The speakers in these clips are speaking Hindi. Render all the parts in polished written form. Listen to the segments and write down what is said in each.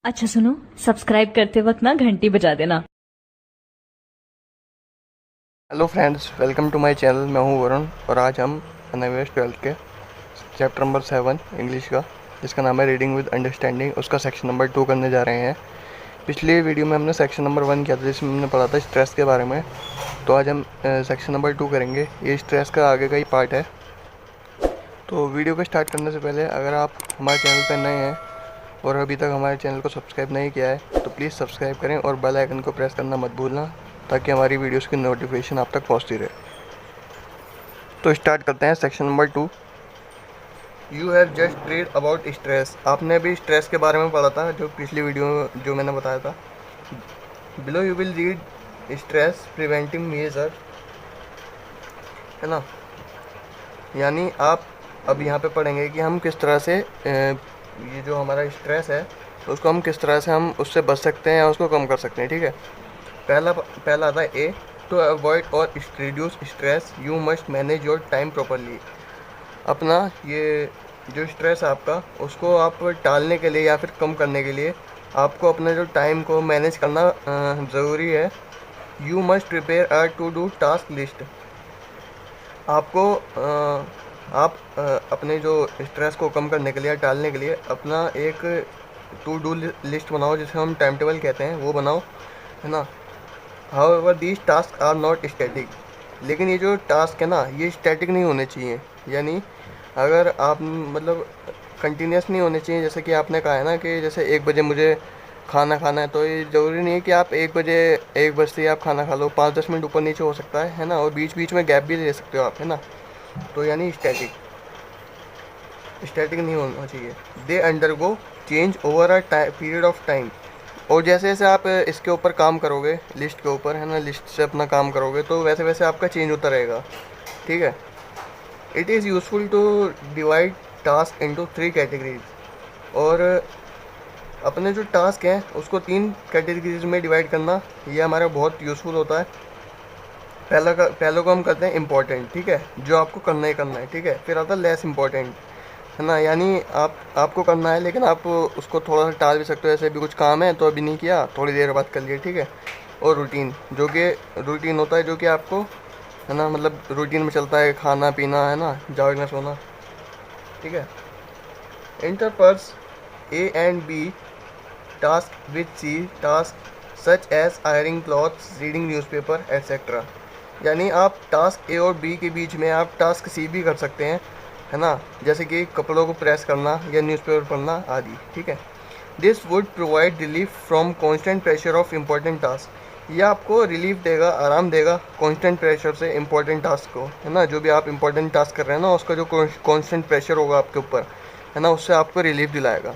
अच्छा सुनो, सब्सक्राइब करते वक्त ना घंटी बजा देना। Hello friends, welcome to my channel. मैं हूं वरुण और आज हम एनआईवीएस 12 के चैप्टर नंबर 7 इंग्लिश का, जिसका नाम है रीडिंग विद अंडरस्टैंडिंग, उसका सेक्शन नंबर 2 करने जा रहे हैं। पिछले वीडियो में हमने सेक्शन नंबर 1 किया था, जिसमें हमने पढ़ा था स्ट्रेस के बारे में। तो आज हम सेक्शन नंबर 2 करेंगे। ये स्ट्रेस का आगे का ही पार्ट है। तो वीडियो को स्टार्ट करने से पहले अगर आप हमारे चैनल पर नए हैं और अभी तक हमारे चैनल को सब्सक्राइब नहीं किया है तो प्लीज़ सब्सक्राइब करें और बेल आइकन को प्रेस करना मत भूलना, ताकि हमारी वीडियोस की नोटिफिकेशन आप तक पहुंचती रहे। तो स्टार्ट करते हैं section number 2। You have just read about stress. आपने अभी स्ट्रेस के बारे में पढ़ा था, जो पिछली वीडियो में जो मैंने बताया था। Below you will read stress preventive measure, है ना। यानी आप अब यहाँ पे पढ़ेंगे कि हम किस तरह से ये जो हमारा स्ट्रेस है उसको हम किस तरह से हम उससे बच सकते हैं या उसको कम कर सकते हैं। ठीक है। पहला आता है ए, टू अवॉइड और reduce stress you must manage your time properly. अपना ये जो स्ट्रेस है आपका, उसको आप टालने के लिए या फिर कम करने के लिए आपको अपने जो टाइम को मैनेज करना ज़रूरी है। You must prepare a to do task list. आपको अपने जो स्ट्रेस को कम करने के लिए टालने के लिए अपना एक टू डू लिस्ट बनाओ, जिसे हम टाइम टेबल कहते हैं, वो बनाओ, है ना। However these task are not static. लेकिन ये जो टास्क है ना, ये स्टैटिक नहीं होने चाहिए। यानी अगर आप मतलब कंटिन्यूस नहीं होने चाहिए। जैसे कि आपने कहा है ना कि जैसे 1 बजे मुझे खाना खाना है, तो ये ज़रूरी नहीं है कि आप 1 बजे आप खाना खा लो। 5-10 मिनट ऊपर नीचे हो सकता है ना। और बीच बीच में गैप भी ले सकते हो आप, है ना। तो यानी स्टैटिक स्टैटिक नहीं होना चाहिए। They undergo change over a period of time. और जैसे जैसे आप इसके ऊपर काम करोगे, लिस्ट के ऊपर, है ना, लिस्ट से अपना काम करोगे, तो वैसे वैसे आपका चेंज होता रहेगा। ठीक है। It is useful to divide task into 3 categories. और अपने जो टास्क हैं उसको 3 कैटेगरीज में डिवाइड करना, ये हमारा बहुत यूज़फुल होता है। पहले को हम करते हैं इम्पोर्टेंट, ठीक है, जो आपको करना ही करना है। ठीक है। फिर आता है लेस इम्पोर्टेंट, है ना, यानी आपको करना है लेकिन आप उसको थोड़ा सा टाल भी सकते हो। ऐसे भी कुछ काम है तो अभी नहीं किया, थोड़ी देर बाद कर लिया। ठीक है। और रूटीन, जो कि रूटीन होता है, जो कि आपको, है ना, मतलब रूटीन में चलता है, खाना पीना, है ना, जागना सोना। ठीक है। Intersperse A and B task with C task such as ironing clothes, reading newspaper etcetera. यानी आप टास्क ए और बी के बीच में आप टास्क सी भी कर सकते हैं, है ना, जैसे कि कपड़ों को प्रेस करना या न्यूज़पेपर पढ़ना आदि। ठीक है। This would provide relief from constant pressure of important task. यह आपको रिलीफ देगा, आराम देगा कॉन्स्टेंट प्रेशर से इम्पोर्टेंट टास्क को, है ना। जो भी आप इम्पोर्टेंट टास्क कर रहे हैं ना, उसका जो कॉन्स्टेंट प्रेशर होगा आपके ऊपर, है ना, उससे आपको रिलीफ दिलाएगा।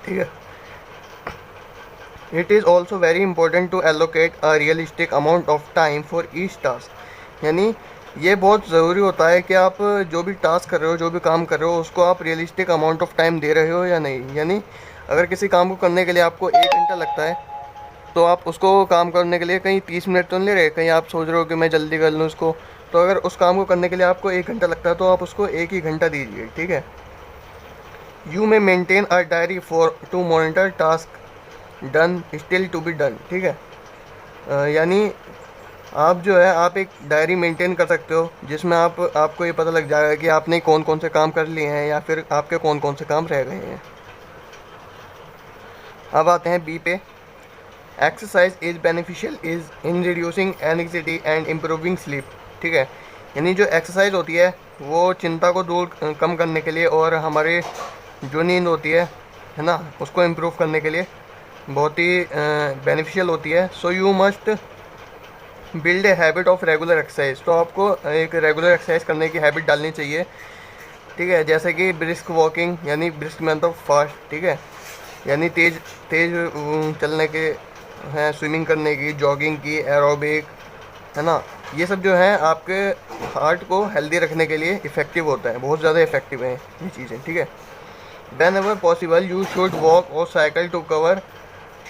ठीक है। It is also very important to allocate a realistic amount of time for each task. यानी ये बहुत ज़रूरी होता है कि आप जो भी टास्क कर रहे हो, जो भी काम कर रहे हो, उसको आप रियलिस्टिक अमाउंट ऑफ टाइम दे रहे हो या नहीं। यानी अगर किसी काम को करने के लिए आपको 1 घंटा लगता है, तो आप उसको काम करने के लिए कहीं 30 मिनट तो नहीं ले रहे। कहीं आप सोच रहे हो कि मैं जल्दी कर लूँ उसको, तो अगर उस काम को करने के लिए आपको 1 घंटा लगता है, तो आप उसको 1 ही घंटा दीजिए। ठीक है। You may maintain a diary for to monitor task done still to be done. ठीक है। यानी आप जो है, आप एक डायरी मेंटेन कर सकते हो, जिसमें आपको ये पता लग जाएगा कि आपने कौन कौन से काम कर लिए हैं या फिर आपके कौन कौन से काम रह गए हैं। अब आते हैं बी पे। Exercise is beneficial is in reducing anxiety and improving sleep. ठीक है। यानी जो एक्सरसाइज होती है वो चिंता को दूर कम करने के लिए और हमारे जो नींद होती है ना, उसको इम्प्रूव करने के लिए बहुत ही बेनिफिशियल होती है। So you must build a habit of regular exercise. तो आपको एक रेगुलर एक्सरसाइज करने की हैबिट डालनी चाहिए। ठीक है। जैसे कि ब्रिस्क वॉकिंग, यानी ब्रिस्क मतलब फास्ट। ठीक है। यानी तेज तेज चलने के हैं, स्विमिंग करने की, जॉगिंग की, एरोबिक, है ना। ये सब जो है आपके हार्ट को हेल्दी रखने के लिए इफ़ेक्टिव होता है, बहुत ज़्यादा इफ़ेक्टिव है ये चीज़ें। ठीक है। Whenever possible you should walk और cycle to cover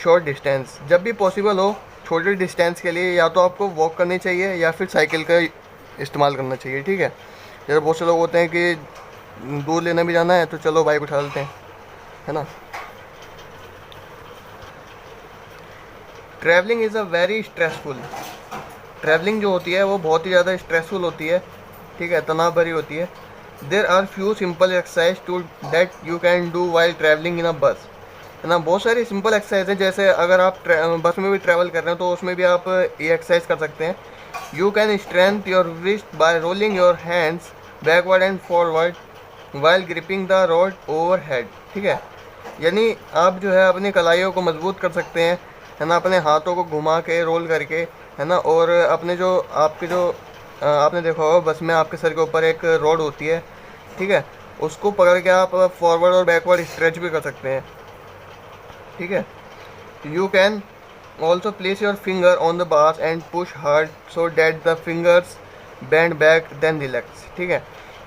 short distance. जब भी पॉसिबल हो छोटे डिस्टेंस के लिए या तो आपको वॉक करनी चाहिए या फिर साइकिल का इस्तेमाल करना चाहिए। ठीक है। जैसे बहुत से लोग होते हैं कि दूर लेने भी जाना है तो चलो बाइक उठा लेते हैं, है ना। Travelling is a very stressful, travelling जो होती है वो बहुत ही ज़्यादा स्ट्रेसफुल होती है, ठीक है, तनाव भरी होती है। There are few simple exercise to that you can do while travelling in a bus, है ना। बहुत सारी सिंपल एक्सरसाइज हैं, जैसे अगर आप बस में भी ट्रैवल कर रहे हैं तो उसमें भी आप ये एक्सरसाइज कर सकते हैं। You can strength your wrist bye rolling your hands backward and forward while gripping the road over head, ठीक है। यानी आप जो है अपनी कलाइयों को मजबूत कर सकते हैं, है ना, अपने हाथों को घुमा के रोल करके, है ना, और अपने जो आपके जो आपने देखा होगा बस में आपके सर के ऊपर एक रोड होती है, ठीक है, उसको पकड़ के आप फॉरवर्ड और बैकवर्ड स्ट्रेच भी कर सकते हैं, ठीक है। You can also place your finger on the bars and push hard so that the fingers bend back then relax, ठीक है।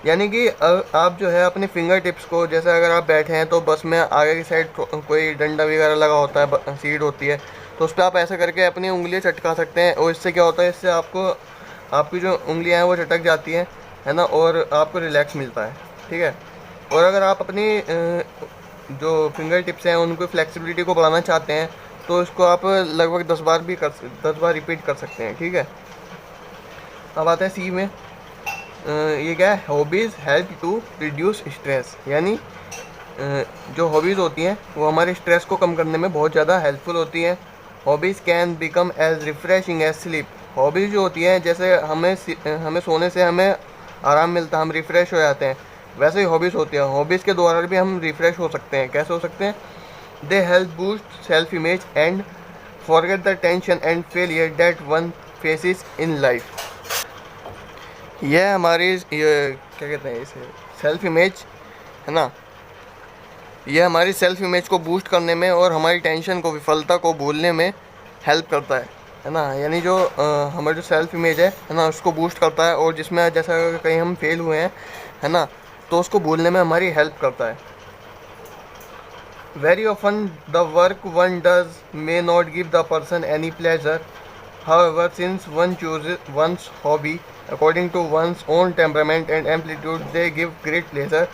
यानी कि आप जो है अपने फिंगर टिप्स को, जैसे अगर आप बैठे हैं तो बस में आगे की साइड कोई डंडा वगैरह लगा होता है, सीट होती है, तो उस पर आप ऐसा करके अपनी उंगलियां चटका सकते हैं, और इससे क्या होता है, इससे आपको आपकी जो उंगलियां हैं वो चटक जाती हैं, है ना, और आपको रिलैक्स मिलता है, ठीक है। और अगर आप अपनी जो फिंगर टिप्स हैं उनको फ्लेक्सिबिलिटी को बढ़ाना चाहते हैं तो इसको आप लगभग 10 बार भी 10 बार रिपीट कर सकते हैं, ठीक है। अब आता है सी में, ये क्या है, hobbies help to reduce stress, यानी जो हॉबीज़ होती हैं वो हमारे स्ट्रेस को कम करने में बहुत ज़्यादा हेल्पफुल होती हैं। Hobbies can become as refreshing as sleep, hobbies जो होती हैं, जैसे हमें सोने से हमें आराम मिलता है, हम रिफ़्रेश हो जाते हैं, वैसे ही हॉबीज़ होती हैं, हॉबीज़ के द्वारा भी हम रिफ़्रेश हो सकते हैं। कैसे हो सकते हैं? They help boost self image and forget the tension and failure that one faces in life. यह हमारी ये क्या कहते हैं इसे, सेल्फ इमेज, है ना, यह हमारी सेल्फ इमेज को बूस्ट करने में और हमारी टेंशन को, विफलता को भूलने में हेल्प करता है ना। यानी जो हमारी जो सेल्फ इमेज है ना, उसको बूस्ट करता है, और जिसमें जैसा कहीं हम फेल हुए हैं, है ना, तो उसको भूलने में हमारी हेल्प करता है। Very often the work one does may not give the person any pleasure, however since one chooses one's hobby according to one's own temperament and amplitude they give great pleasure,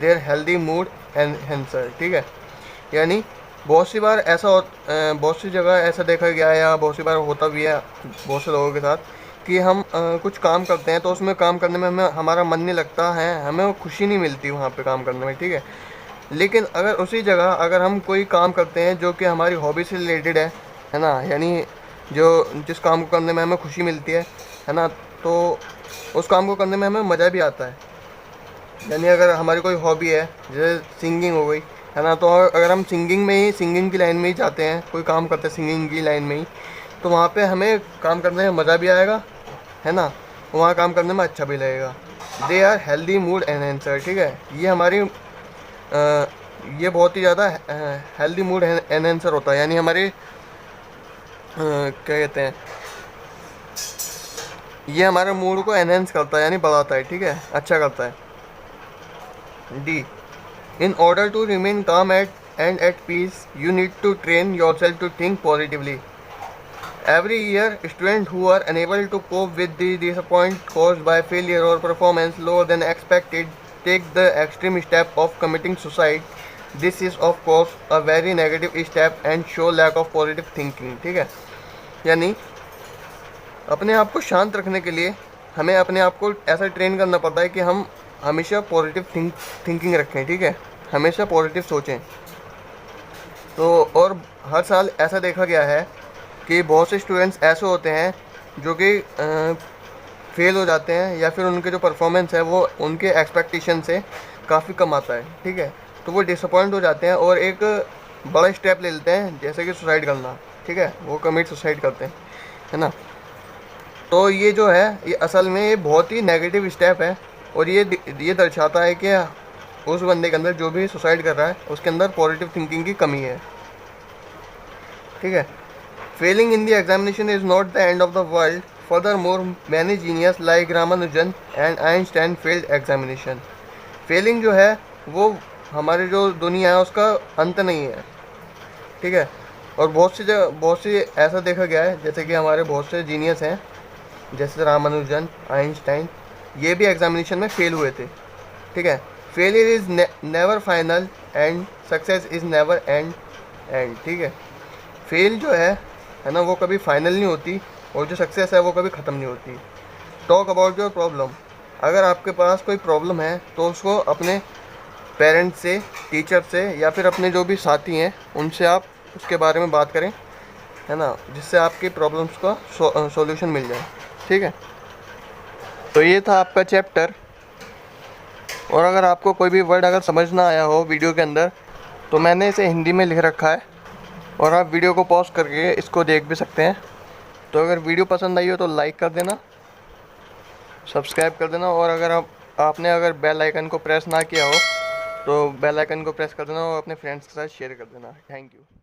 their healthy mood enhancer, ठीक है। यानी बहुत सी बार बहुत सी जगह ऐसा देखा गया है, या बहुत सी बार होता भी है बहुत से लोगों के साथ, कि हम कुछ काम करते हैं तो उसमें काम करने में हमें हमारा मन नहीं लगता है, हमें वो खुशी नहीं मिलती वहाँ पे काम करने में, ठीक है। लेकिन अगर उसी जगह अगर हम कोई काम करते हैं जो कि हमारी हॉबी से रिलेटेड है ना, यानी जिस काम को करने में हमें खुशी मिलती है ना, तो उस काम को करने में हमें मज़ा भी आता है। यानी अगर हमारी कोई हॉबी है, जैसे सिंगिंग हो गई, है ना, तो अगर हम सिंगिंग की लाइन में ही जाते हैं, कोई काम करते हैं सिंगिंग की लाइन में ही, तो वहाँ पे हमें काम करने में मज़ा भी आएगा, है ना, वहाँ काम करने में अच्छा भी लगेगा। They are healthy mood enhancer, ठीक है। ये हमारी ये बहुत ही ज़्यादा हेल्दी मूड एनहेंसर होता है, यानी हमारे क्या कहते हैं, ये हमारे मूड को एनहेंस करता है, यानी बढ़ाता है, ठीक है, अच्छा करता है। D, in order to remain calm and at peace you need to train yourself to think positively. Every year student who are unable to cope with the disappoint caused by failure और performance lower than expected take the extreme step of committing suicide. This is of course a very negative step and show lack of positive thinking, ठीक है। यानी अपने आप को शांत रखने के लिए हमें अपने आप को ऐसा ट्रेन करना पड़ता है कि हम हमेशा पॉजिटिव थिंकिंग रखें, ठीक है, हमेशा पॉजिटिव सोचें। तो और हर साल ऐसा देखा गया है कि बहुत से स्टूडेंट्स ऐसे होते हैं जो कि फेल हो जाते हैं, या फिर उनके जो परफॉर्मेंस है वो उनके एक्सपेक्टेशन से काफ़ी कम आता है, ठीक है, तो वो डिसअपॉइंट हो जाते हैं और एक बड़ा स्टेप ले लेते हैं, जैसे कि सुसाइड करना, ठीक है, वो कमिट सुसाइड करते हैं, है ना। तो ये जो है ये असल में ये बहुत ही नेगेटिव स्टेप है, और ये दर्शाता है कि उस बंदे के अंदर जो भी सुसाइड कर रहा है उसके अंदर पॉजिटिव थिंकिंग की कमी है, ठीक है। Failing in the examination is not the end of the world, furthermore many genius like Ramanujan and Einstein failed examination. Failing जो है वो हमारी जो दुनिया है उसका अंत नहीं है, ठीक है। और बहुत सी ऐसा देखा गया है, जैसे कि हमारे बहुत से जीनियस हैं, जैसे रामानुजन, आइंस्टाइन, ये भी एग्जामिनेशन में फेल हुए थे, ठीक है। Failure is never final and success is never and, ठीक है। फेल जो है है ना, वो कभी फाइनल नहीं होती, और जो सक्सेस है वो कभी ख़त्म नहीं होती। Talk about your problem. अगर आपके पास कोई प्रॉब्लम है तो उसको अपने पेरेंट्स से, टीचर से, या फिर अपने जो भी साथी हैं उनसे आप उसके बारे में बात करें, है ना, जिससे आपकी प्रॉब्लम्स का सॉल्यूशन मिल जाए। ठीक है, तो ये था आपका चैप्टर। और अगर आपको कोई भी वर्ड अगर समझ ना आया हो वीडियो के अंदर, तो मैंने इसे हिंदी में लिख रखा है, और आप वीडियो को पॉज करके इसको देख भी सकते हैं। तो अगर वीडियो पसंद आई हो तो लाइक कर देना, सब्सक्राइब कर देना, और अगर आपने अगर बेल आइकन को प्रेस ना किया हो तो बेल आइकन को प्रेस कर देना और अपने फ्रेंड्स के साथ शेयर कर देना। Thank you.